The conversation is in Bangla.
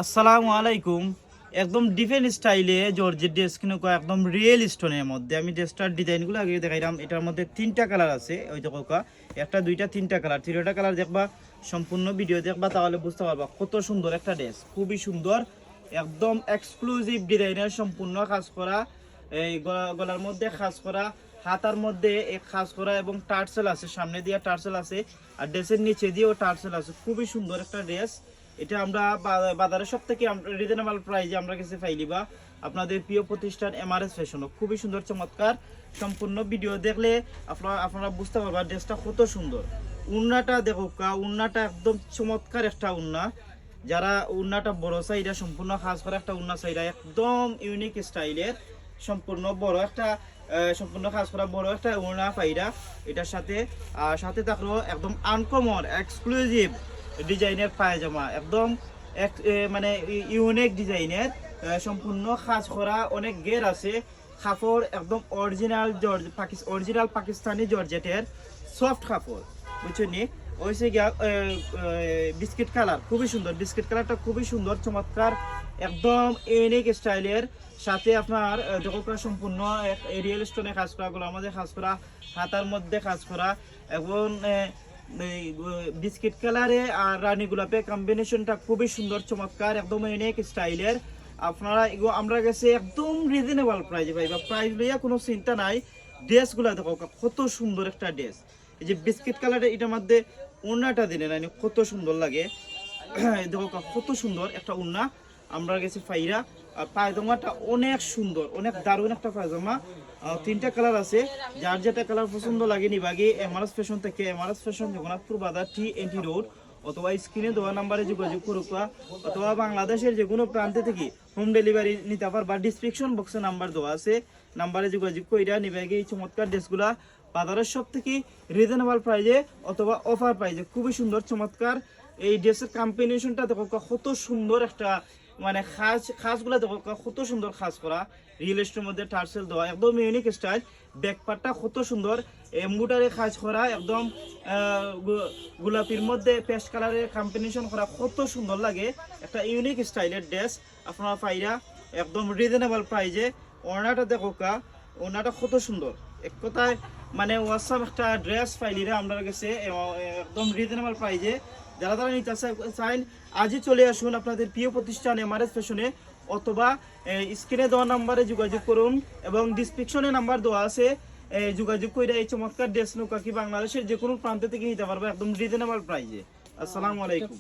আসসালামু আলাইকুম। একদম ডিফারেন্ট স্টাইলে জর্জেট ড্রেস কিনুক একদম রিয়েল স্টোনের মধ্যে আমি ড্রেসটার ডিজাইনগুলো আগে দেখাইলাম। এটার মধ্যে তিনটা কালার আছে, ওই দেখো একটা দুইটা তিনটা কালার, তিনটা কালার দেখবা, সম্পূর্ণ ভিডিও দেখবা তাহলে বুঝতে পারবা কত সুন্দর একটা ড্রেস, খুবই সুন্দর, একদম এক্সক্লুসিভ ডিজাইনের সম্পূর্ণ কাজ করা। এই গলার মধ্যে কাজ করা, হাতার মধ্যে এক কাজ করা এবং টার্সেল আছে, সামনে দিয়ে টার্সেল আছে আর ড্রেসের নিচে দিয়েও টার্সেল আছে। খুবই সুন্দর একটা ড্রেস। এটা আমরা বাজারের সব থেকে রিজনেবল প্রাইসে আমরা কাছে পাইলিবা আপনাদের প্রিয় প্রতিষ্ঠান এমআরএস ফ্যাশন। খুবই সুন্দর চমৎকার, সম্পূর্ণ ভিডিও দেখলে আপনারা বুঝতে পারবা ড্রেসটা কত সুন্দর। উন্নাটা দেখো, উন্নাটা একদম চমৎকার একটা উন্না। যারা উন্নাটা বড় চাই, এটা সম্পূর্ণ কাজ করা একটা উন্না চাই, একদম ইউনিক স্টাইলের সম্পূর্ণ বড় একটা সম্পূর্ণ কাজ করা বড় একটা উন্না পাইরা এটার সাথে। সাথে থাকলো একদম আনকমন এক্সক্লুসিভ ডিজাইনের পায়জামা, একদম মানে ইউনিক ডিজাইনের সম্পূর্ণ কাজ করা, অনেক গের আছে। কাপড় একদম অরিজিনাল পাকিস্তানি জর্জেটের সফট কাপড়, বুঝছেন নি? ওইসে গিয়া বিস্কিট কালার, খুবই সুন্দর, বিস্কিট কালারটা খুবই সুন্দর চমৎকার, একদম ইউনিক স্টাইলের। সাথে আপনার দেখো সম্পূর্ণ রিয়েল স্টোনে কাজ করা, গুলো আমাদের কাজ করা, হাতার মধ্যে কাজ করা এবং বিস্কিট কালারে আর রানী গোলাপের কম্বিনেশনটা খুবই সুন্দর চমৎকার, একদম ইউনিক স্টাইলের। আপনারা আমরা গেছে একদম রিজনেবল প্রাইসে পাইবা, প্রাইস লইয়া কোনো চিন্তা নাই। ড্রেসগুলো দেখো কত সুন্দর একটা ড্রেস। এই যে বিস্কিট কালারের এটার মধ্যে ওড়নাটা দিলে না কত সুন্দর লাগে। দেখো কত সুন্দর একটা ওড়না আমরা গেছি ফাইরা। আর পায়জামাটা অনেক সুন্দর, অনেক দারুণ একটা পায়জামা। তিনটা কালার আছে, যার যেটা কালার পছন্দ লাগে নিবাগে এমআরএস ফ্যাশন থেকে। এমআরএস ফ্যাশন জগন্নাথপুর বাজার TNT রোড, অথবা স্ক্রিনে দেওয়া নাম্বারে যোগাযোগ করুক, অথবা বাংলাদেশের যে কোনো প্রান্তে থেকে হোম ডেলিভারি নিতে পারবা। ডিসক্রিপশন বক্সে নাম্বার দেওয়া আছে, নাম্বারে যোগাযোগ কইরা নিবাগে এই চমৎকার ড্রেসগুলা বাজারের সব থেকে রিজনেবল প্রাইজে অথবা অফার প্রাইজে। খুবই সুন্দর চমৎকার এই ড্রেসের কম্বিনেশনটা দেখো কত সুন্দর একটা, মানে খাসগুলা দেখো কত সুন্দর খাস করা, রিয়েল এস্টের মধ্যে টার্সেল দেওয়া, একদম ইউনিক স্টাইল। ব্যাকপার্টটা কত সুন্দর, এমব্রয়ডারি কাজ করা, একদম গোলাপির মধ্যে পেস্ট কালারের কম্বিনেশন করা, কত সুন্দর লাগে একটা ইউনিক স্টাইলের ড্রেস। আপনারা পাইরা একদম রিজনেবল প্রাইজে। ওড়নাটা দেখো ওড়নাটা কত সুন্দর, এক কথায় মানে ওয়াসাম একটা ড্রেস পাইলিরা আমরা কাছে একদম রিজনেবল প্রাইজে। যারা তারা নিতে চান আজই চলে আসুন আপনাদের প্রিয় প্রতিষ্ঠান এমআরএস ফ্যাশনে, অথবা স্ক্রিনে দেওয়া নাম্বারে যোগাযোগ করুন এবং ডিসক্রিপশনে নাম্বার দেওয়া আছে, যোগাযোগ করে এই চমৎকার ড্রেস নৌকা কি বাংলাদেশের যে কোনো প্রান্ত থেকে নিতে পারবে একদম রিজনেবল প্রাইজে। আসসালামু আলাইকুম।